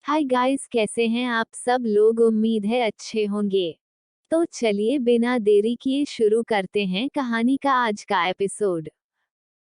Hi guys, कैसे हैं आप सब लोग। उम्मीद है अच्छे होंगे। तो चलिए बिना देरी किए शुरू करते हैं कहानी का आज का एपिसोड।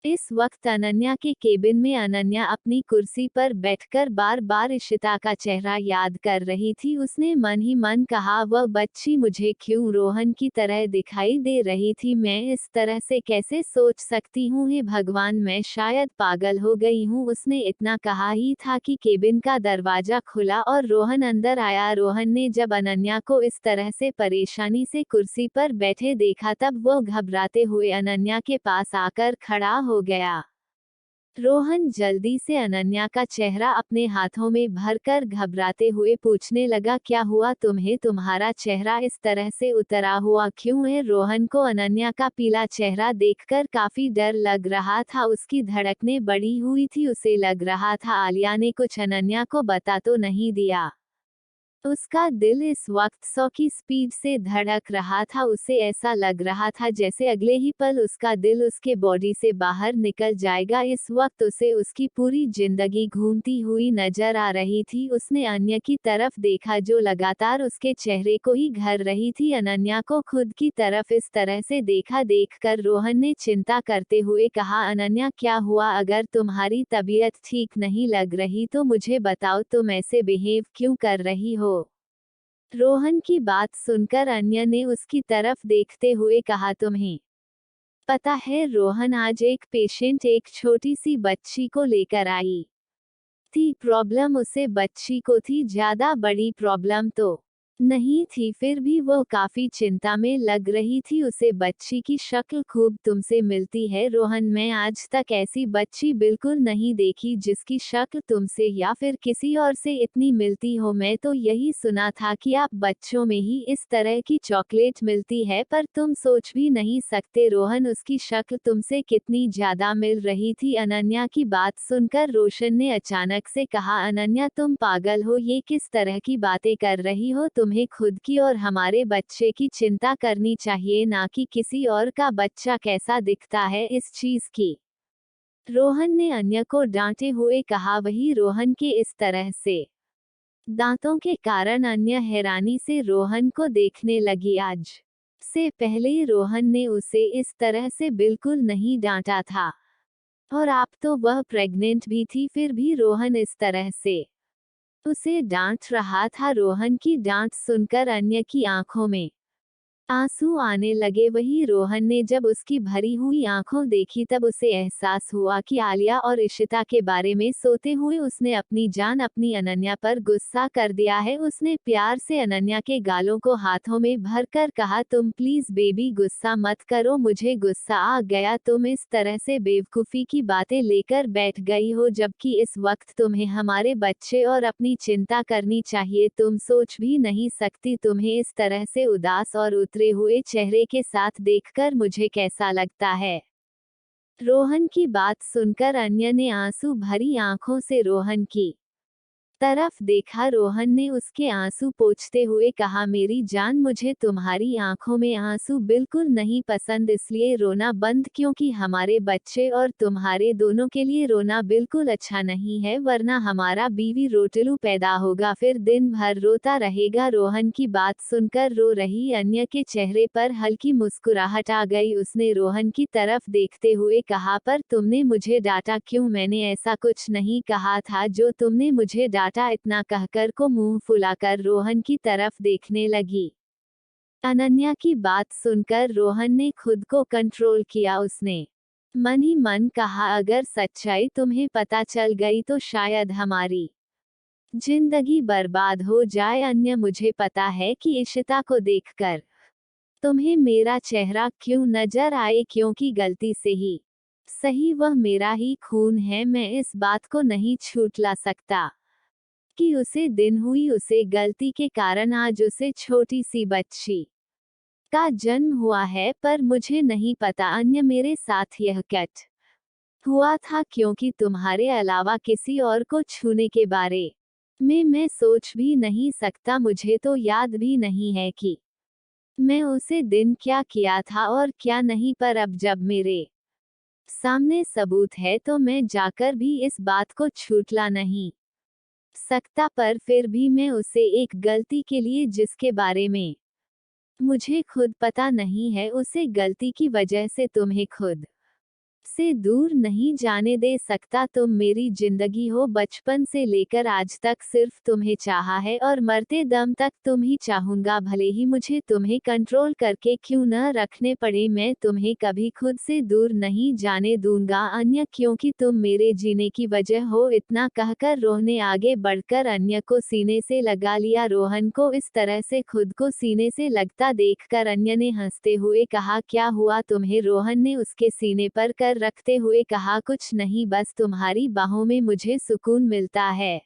इस वक्त अनन्या के केबिन में अनन्या अपनी कुर्सी पर बैठकर बार बार इशिता का चेहरा याद कर रही थी। उसने मन ही मन कहा, वह बच्ची मुझे क्यों रोहन की तरह दिखाई दे रही थी। मैं इस तरह से कैसे सोच सकती हूँ। हे भगवान, मैं शायद पागल हो गई हूँ। उसने इतना कहा ही था कि केबिन का दरवाजा खुला और रोहन अंदर आया। रोहन ने जब अनन्या को इस तरह से परेशानी से कुर्सी पर बैठे देखा तब वो घबराते हुए अनन्या के पास आकर खड़ा हो गया। रोहन जल्दी से अनन्या का चेहरा अपने हाथों में भरकर घबराते हुए पूछने लगा, क्या हुआ तुम्हें? तुम्हारा चेहरा इस तरह से उतरा हुआ क्यों है? रोहन को अनन्या का पीला चेहरा देखकर काफी डर लग रहा था। उसकी धड़कनें बढ़ी हुई थी। उसे लग रहा था आलिया ने कुछ अनन्या को बता तो नहीं दिया। उसका दिल इस वक्त 100 की स्पीड से धड़क रहा था। उसे ऐसा लग रहा था जैसे अगले ही पल उसका दिल उसके बॉडी से बाहर निकल जाएगा। इस वक्त उसे उसकी पूरी जिंदगी घूमती हुई नजर आ रही थी। उसने अन्य की तरफ देखा जो लगातार उसके चेहरे को ही घर रही थी। अनन्या को खुद की तरफ इस तरह से देखा देखकर रोहन ने चिंता करते हुए कहा, अनन्या क्या हुआ? अगर तुम्हारी तबीयत ठीक नहीं लग रही तो मुझे बताओ, तुम ऐसे बिहेव क्यों कर रही हो? रोहन की बात सुनकर अन्य ने उसकी तरफ देखते हुए कहा, तुम्हें पता है रोहन, आज एक पेशेंट एक छोटी सी बच्ची को लेकर आई थी। प्रॉब्लम उसे बच्ची को थी, ज्यादा बड़ी प्रॉब्लम तो नहीं थी, फिर भी वो काफी चिंता में लग रही थी। उसे बच्ची की शक्ल खूब तुमसे मिलती है रोहन। मैं आज तक ऐसी बच्ची बिल्कुल नहीं देखी जिसकी शक्ल तुमसे या फिर किसी और से इतनी मिलती हो। मैं तो यही सुना था कि आप बच्चों में ही इस तरह की चॉकलेट मिलती है, पर तुम सोच भी नहीं सकते रोहन, उसकी शक्ल तुमसे कितनी ज्यादा मिल रही थी। अनन्या की बात सुनकर रोशन ने अचानक से कहा, अनन्या तुम पागल हो, ये किस तरह की बातें कर रही हो? तुम्हें खुद की और हमारे बच्चे की चिंता करनी चाहिए, ना कि किसी और का बच्चा कैसा दिखता है इस चीज की। रोहन ने अन्य को डांटे हुए कहा। वही रोहन के इस तरह से दांतों के कारण अन्य हैरानी से रोहन को देखने लगी। आज से पहले रोहन ने उसे इस तरह से बिल्कुल नहीं डांटा था, और आप तो वह प्रेग्नेंट भी थी, फिर भी रोहन इस तरह से उसे डांट रहा था। रोहन की डांट सुनकर अन्य की आंखों में आंसू आने लगे। वही रोहन ने जब उसकी भरी हुई आंखों देखी तब उसे एहसास हुआ कि आलिया और इशिता के बारे में सोते हुए उसने अपनी जान अपनी अनन्या पर गुस्सा कर दिया है। उसने प्यार से अनन्या के गालों को हाथों में भरकर कहा, तुम प्लीज बेबी गुस्सा मत करो, मुझे गुस्सा आ गया। तुम इस तरह से बेवकूफी की बातें लेकर बैठ गई हो, जबकि इस वक्त तुम्हें हमारे बच्चे और अपनी चिंता करनी चाहिए। तुम सोच भी नहीं सकती तुम्हें इस तरह से उदास और उतरे हुए चेहरे के साथ देखकर मुझे कैसा लगता है। रोहन की बात सुनकर अन्य ने आंसू भरी आंखों से रोहन की तरफ देखा। रोहन ने उसके आंसू पोंछते हुए कहा, मेरी जान, मुझे तुम्हारी आंखों में आंसू बिल्कुल नहीं पसंद, इसलिए रोना बंद, क्योंकि हमारे बच्चे और तुम्हारे दोनों के लिए रोना बिल्कुल अच्छा नहीं है, वरना हमारा बीवी रोटलू पैदा होगा, फिर दिन भर रोता रहेगा। रोहन की बात सुनकर रो रही अन्य के चेहरे पर हल्की मुस्कुराहट आ गई। उसने रोहन की तरफ देखते हुए कहा, पर तुमने मुझे डांटा क्यों? मैंने ऐसा कुछ नहीं कहा था जो तुमने मुझे डांटा। इतना कहकर को मुंह फुलाकर रोहन की तरफ देखने लगी। अनन्या की बात सुनकर रोहन ने खुद को कंट्रोल किया। उसने मन ही मन कहा, अगर सच्चाई तुम्हें पता चल गई तो शायद हमारी जिंदगी बर्बाद हो जाए। अन्य, मुझे पता है कि इशिता को देखकर तुम्हें मेरा चेहरा क्यों नजर आए, क्योंकि गलती से ही सही वह मेरा ही खून है। मैं इस बात को नहीं छूटला सकता कि उसे दिन हुई, उसे गलती के कारण आज उसे छोटी सी बच्ची का जन्म हुआ है, पर मुझे नहीं पता अन्य मेरे साथ यह कट हुआ था, क्योंकि तुम्हारे अलावा किसी और को छूने के बारे में मैं सोच भी नहीं सकता। मुझे तो याद भी नहीं है कि मैं उसे दिन क्या किया था और क्या नहीं, पर अब जब मेरे सामने सबूत है तो मैं जाकर भी इस बात को छूटला नहीं सकता, पर फिर भी मैं उसे एक गलती के लिए जिसके बारे में मुझे खुद पता नहीं है, उसे गलती की वजह से तुम्हें खुद से दूर नहीं जाने दे सकता। तुम मेरी जिंदगी हो, बचपन से लेकर आज तक सिर्फ तुम्हें चाहा है और मरते दम तक तुम ही चाहूंगा, भले ही मुझे तुम्हें कंट्रोल करके क्यों न रखने पड़े। मैं तुम्हें कभी खुद से दूर नहीं जाने दूंगा अन्य, क्योंकि तुम मेरे जीने की वजह हो। इतना कहकर रोहन ने आगे बढ़कर अन्य को सीने से लगा लिया। रोहन को इस तरह से खुद को सीने से लगता देखकर अन्य ने हंसते हुए कहा, क्या हुआ तुम्हें? रोहन ने उसके सीने पर कर रखते हुए कहा, कुछ नहीं, बस तुम्हारी बाहों में मुझे सुकून मिलता है।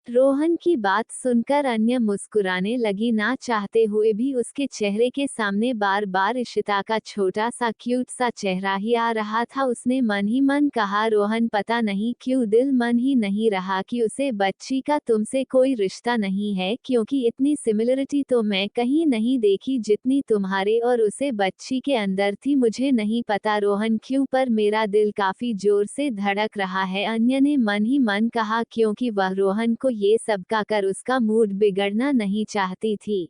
रोहन की बात सुनकर अन्य मुस्कुराने लगी, ना चाहते हुए भी उसके चेहरे के सामने बार बार इशिता का छोटा सा क्यूट सा चेहरा ही आ रहा था। उसने मन ही मन कहा, रोहन पता नहीं क्यों दिल मन ही नहीं रहा कि उसे बच्ची का तुमसे कोई रिश्ता नहीं है, क्योंकि इतनी सिमिलरिटी तो मैं कहीं नहीं देखी जितनी तुम्हारे और उसे बच्ची के अंदर थी। मुझे नहीं पता रोहन क्यों, पर मेरा दिल काफी जोर से धड़क रहा है, अन्य ने मन ही मन कहा, क्योंकि वह रोहन को ये सब कहकर उसका मूड बिगड़ना नहीं चाहती थी।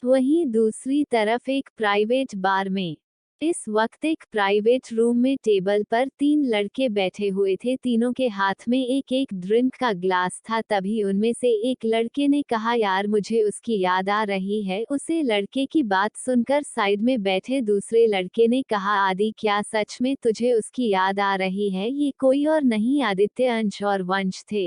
वहीं दूसरी तरफ एक प्राइवेट बार में इस वक्त एक प्राइवेट रूम में टेबल पर 3 लड़के बैठे हुए थे। तीनों के हाथ में एक एक ड्रिंक का ग्लास था। तभी उनमें से एक लड़के ने कहा, यार मुझे उसकी याद आ रही है। उसे लड़के की बात सुनकर साइड में बैठे दूसरे लड़के ने कहा, आदि क्या सच में तुझे उसकी याद आ रही है? ये कोई और नहीं आदित्य, अंश और वंश थे।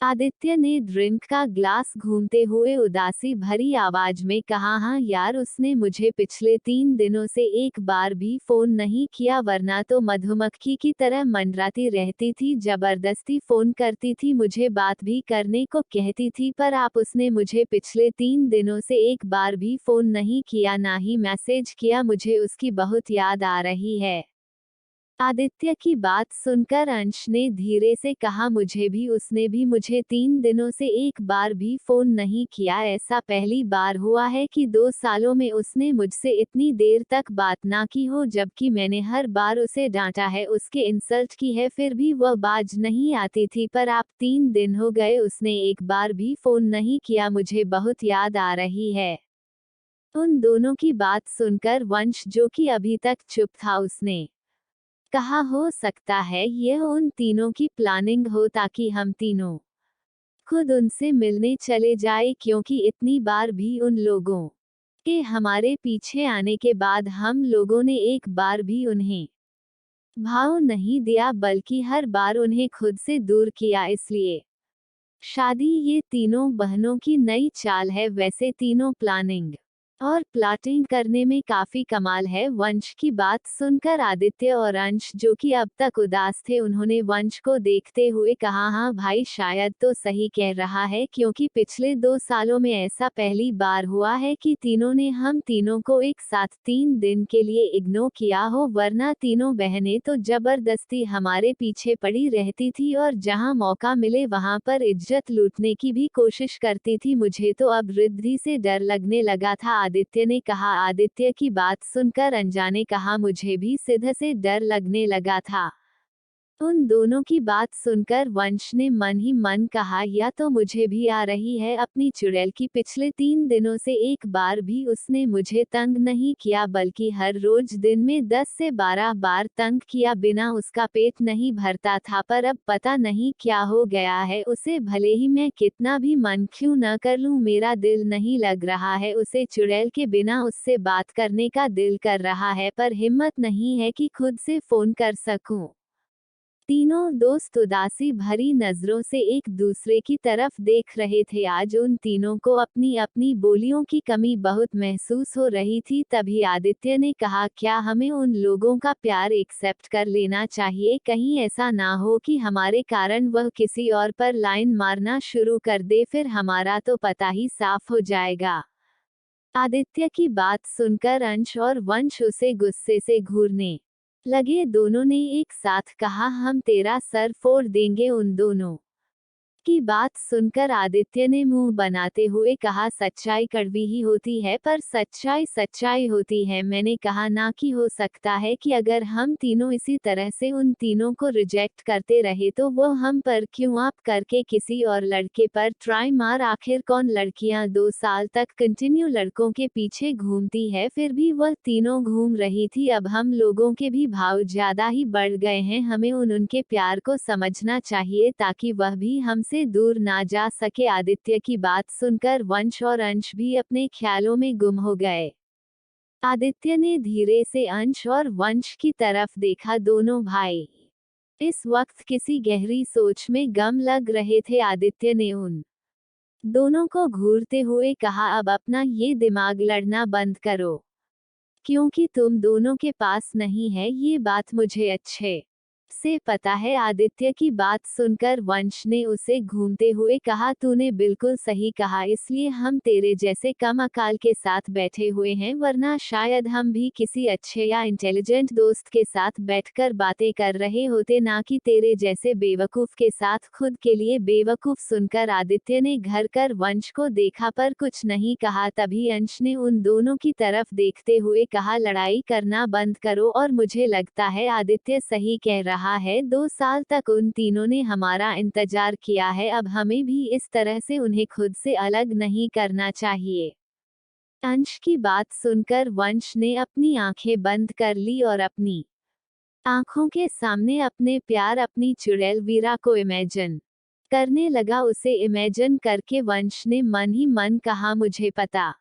आदित्य ने ड्रिंक का ग्लास घूमते हुए उदासी भरी आवाज में कहा, हाँ यार, उसने मुझे पिछले 3 दिनों से एक बार भी फोन नहीं किया, वरना तो मधुमक्खी की तरह मंडराती रहती थी, जबरदस्ती फोन करती थी, मुझे बात भी करने को कहती थी, पर आप उसने मुझे पिछले 3 दिनों से एक बार भी फोन नहीं किया, ना ही मैसेज किया। मुझे उसकी बहुत याद आ रही है। आदित्य की बात सुनकर अंश ने धीरे से कहा, मुझे भी, उसने भी मुझे 3 दिनों से एक बार भी फोन नहीं किया। ऐसा पहली बार हुआ है कि 2 सालों में उसने मुझसे इतनी देर तक बात ना की हो, जबकि मैंने हर बार उसे डांटा है, उसके इंसल्ट की है, फिर भी वह बाज नहीं आती थी। पर आप 3 दिन हो गए, उसने एक बार भी फोन नहीं किया, मुझे बहुत याद आ रही है। उन दोनों की बात सुनकर वंश, जो कि अभी तक चुप था, उसने कहा, हो सकता है यह उन तीनों की प्लानिंग हो, ताकि हम तीनों खुद उनसे मिलने चले जाए, क्योंकि इतनी बार भी उन लोगों के हमारे पीछे आने के बाद हम लोगों ने एक बार भी उन्हें भाव नहीं दिया, बल्कि हर बार उन्हें खुद से दूर किया। इसलिए शादी ये तीनों बहनों की नई चाल है। वैसे तीनों प्लानिंग और प्लॉटिंग करने में काफी कमाल है। वंश की बात सुनकर आदित्य और अंश, जो कि अब तक उदास थे, उन्होंने वंश को देखते हुए कहा, हाँ भाई, शायद तो सही कह रहा है, क्योंकि पिछले 2 सालों में ऐसा पहली बार हुआ है कि तीनों ने हम तीनों को एक साथ 3 दिन के लिए इग्नोर किया हो, वरना तीनों बहनें तो जबरदस्ती हमारे पीछे पड़ी रहती थी और जहां मौका मिले वहां पर इज्जत लूटने की भी कोशिश करती थी। मुझे तो अब रिद्धि से डर लगने लगा था, आदित्य ने कहा। आदित्य की बात सुनकर अंजा ने कहा, मुझे भी सिद्ध से डर लगने लगा था। उन दोनों की बात सुनकर वंश ने मन ही मन कहा, या तो मुझे भी आ रही है अपनी चुड़ैल की। पिछले 3 दिनों से एक बार भी उसने मुझे तंग नहीं किया, बल्कि हर रोज दिन में 10 से 12 बार तंग किया, बिना उसका पेट नहीं भरता था। पर अब पता नहीं क्या हो गया है उसे, भले ही मैं कितना भी मन क्यों न कर लूं, मेरा दिल नहीं लग रहा है उसे चुड़ैल के बिना उससे बात करने का दिल कर रहा है, पर हिम्मत नहीं है कि खुद से फोन कर सकूं। तीनों दोस्त उदासी भरी नजरों से एक दूसरे की तरफ देख रहे थे। आज उन तीनों को अपनी अपनी बोलियों की कमी बहुत महसूस हो रही थी। तभी आदित्य ने कहा, क्या हमें उन लोगों का प्यार एक्सेप्ट कर लेना चाहिए? कहीं ऐसा ना हो कि हमारे कारण वह किसी और पर लाइन मारना शुरू कर दे, फिर हमारा तो पता ही साफ हो जाएगा। आदित्य की बात सुनकर अंश और वंश उसे गुस्से से घूरने लगे। दोनों ने एक साथ कहा, हम तेरा सर फोड़ देंगे। उन दोनों की बात सुनकर आदित्य ने मुंह बनाते हुए कहा, सच्चाई कड़वी ही होती है पर सच्चाई सच्चाई होती है। मैंने कहा, ना कि हो सकता है कि अगर हम तीनों इसी तरह से उन तीनों को रिजेक्ट करते रहे तो वो हम पर क्यों आप करके किसी और लड़के पर ट्राई मार। आखिर कौन लड़कियां 2 साल तक कंटिन्यू लड़कों के पीछे घूमती है, फिर भी वह तीनों घूम रही थी। अब हम लोगों के भी भाव ज्यादा ही बढ़ गए हैं, हमें उनके प्यार को समझना चाहिए ताकि वह भी हमसे दूर ना जा सके। आदित्य की बात सुनकर वंश और अंश भी अपने ख्यालों में गुम हो गए। आदित्य ने धीरे से अंश और वंश की तरफ देखा। दोनों भाई इस वक्त किसी गहरी सोच में गम लग रहे थे। आदित्य ने उन दोनों को घूरते हुए कहा, अब अपना ये दिमाग लड़ना बंद करो, क्योंकि तुम दोनों के पास नहीं है, ये बात मुझे अच्छे से पता है। आदित्य की बात सुनकर वंश ने उसे घूमते हुए कहा, तूने बिल्कुल सही कहा, इसलिए हम तेरे जैसे कम अकाल के साथ बैठे हुए हैं, वरना शायद हम भी किसी अच्छे या इंटेलिजेंट दोस्त के साथ बैठकर बातें कर रहे होते, ना कि तेरे जैसे बेवकूफ के साथ। खुद के लिए बेवकूफ सुनकर आदित्य ने घर कर वंश को देखा पर कुछ नहीं कहा। तभी अंश ने उन दोनों की तरफ देखते हुए कहा, लड़ाई करना बंद करो, और मुझे लगता है आदित्य सही कह रहा है। 2 साल तक उन तीनों ने हमारा इंतजार किया है, अब हमें भी इस तरह से उन्हें खुद से अलग नहीं करना चाहिए। अंश की बात सुनकर वंश ने अपनी आंखें बंद कर ली और अपनी आंखों के सामने अपने प्यार, अपनी चुड़ैल वीरा को इमेजिन करने लगा। उसे इमेजिन करके वंश ने मन ही मन कहा, मुझे पता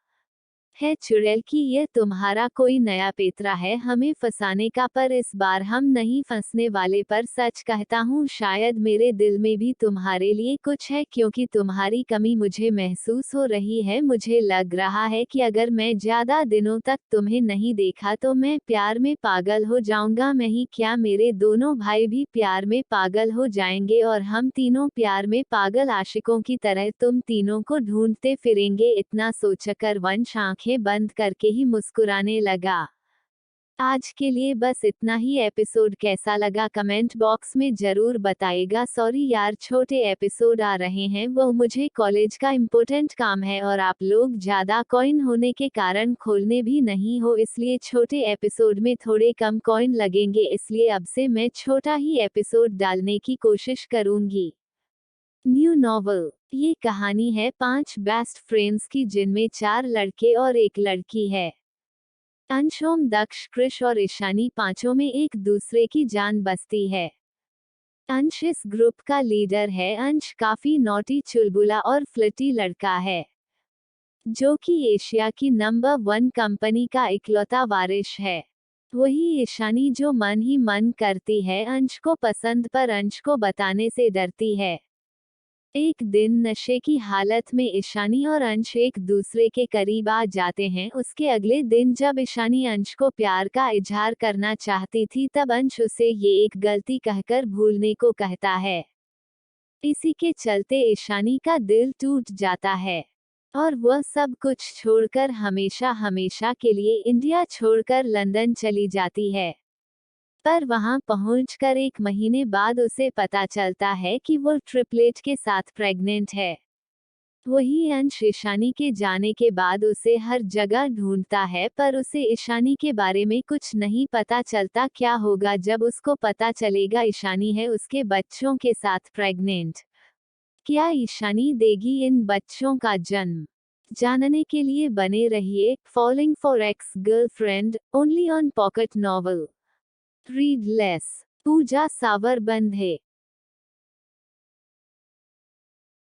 है चुड़ैल कि ये तुम्हारा कोई नया पेतरा है हमें फंसाने का, पर इस बार हम नहीं फंसने वाले। पर सच कहता हूँ, शायद मेरे दिल में भी तुम्हारे लिए कुछ है, क्योंकि तुम्हारी कमी मुझे महसूस हो रही है। मुझे लग रहा है कि अगर मैं ज्यादा दिनों तक तुम्हें नहीं देखा तो मैं प्यार में पागल हो जाऊंगा। मैं ही क्या, मेरे दोनों भाई भी प्यार में पागल हो जाएंगे और हम तीनों प्यार में पागल आशिकों की तरह तुम तीनों को ढूंढते फिरेंगे। इतना सोचकर वंश आंखें बंद करके ही मुस्कुराने लगा। आज के लिए बस इतना ही। एपिसोड कैसा लगा कमेंट बॉक्स में जरूर बताइएगा। सॉरी यार, छोटे एपिसोड आ रहे हैं, वो मुझे कॉलेज का इम्पोर्टेंट काम है और आप लोग ज्यादा कॉइन होने के कारण खोलने भी नहीं हो, इसलिए छोटे एपिसोड में थोड़े कम कॉइन लगेंगे, इसलिए अब से मैं छोटा ही एपिसोड डालने की कोशिश करूंगी। New novel. ये कहानी है 5 बेस्ट फ्रेंड्स की, जिनमें 4 लड़के और 1 लड़की है। अंश, ओम, दक्ष, कृष और ईशानी पांचों में एक दूसरे की जान बसती है। अंश इस ग्रुप का लीडर है। अंश काफी नॉटी, चुलबुला और फ्लर्टी लड़का है, जो कि एशिया की नंबर 1 कंपनी का इकलौता वारिस है। वही ईशानी, जो मन ही मन करती है अंश को पसंद, पर अंश को बताने से डरती है। एक दिन नशे की हालत में ईशानी और अंश एक दूसरे के करीब आ जाते हैं। उसके अगले दिन जब ईशानी अंश को प्यार का इजहार करना चाहती थी, तब अंश उसे ये एक गलती कहकर भूलने को कहता है। इसी के चलते ईशानी का दिल टूट जाता है और वह सब कुछ छोड़कर हमेशा हमेशा के लिए इंडिया छोड़कर लंदन चली जाती है। पर वहां पहुंचकर 1 महीने बाद उसे पता चलता है कि वो ट्रिपलेट के साथ प्रेग्नेंट है। वही अंश ईशानी के जाने के बाद उसे हर जगह ढूंढता है, पर उसे ईशानी के बारे में कुछ नहीं पता चलता। क्या होगा जब उसको पता चलेगा ईशानी है उसके बच्चों के साथ प्रेग्नेंट? क्या ईशानी देगी इन बच्चों का जन्म? जानने के लिए बने रहिए falling for ex girlfriend only on pocket novel. Read less. Pooja सावरबंधे।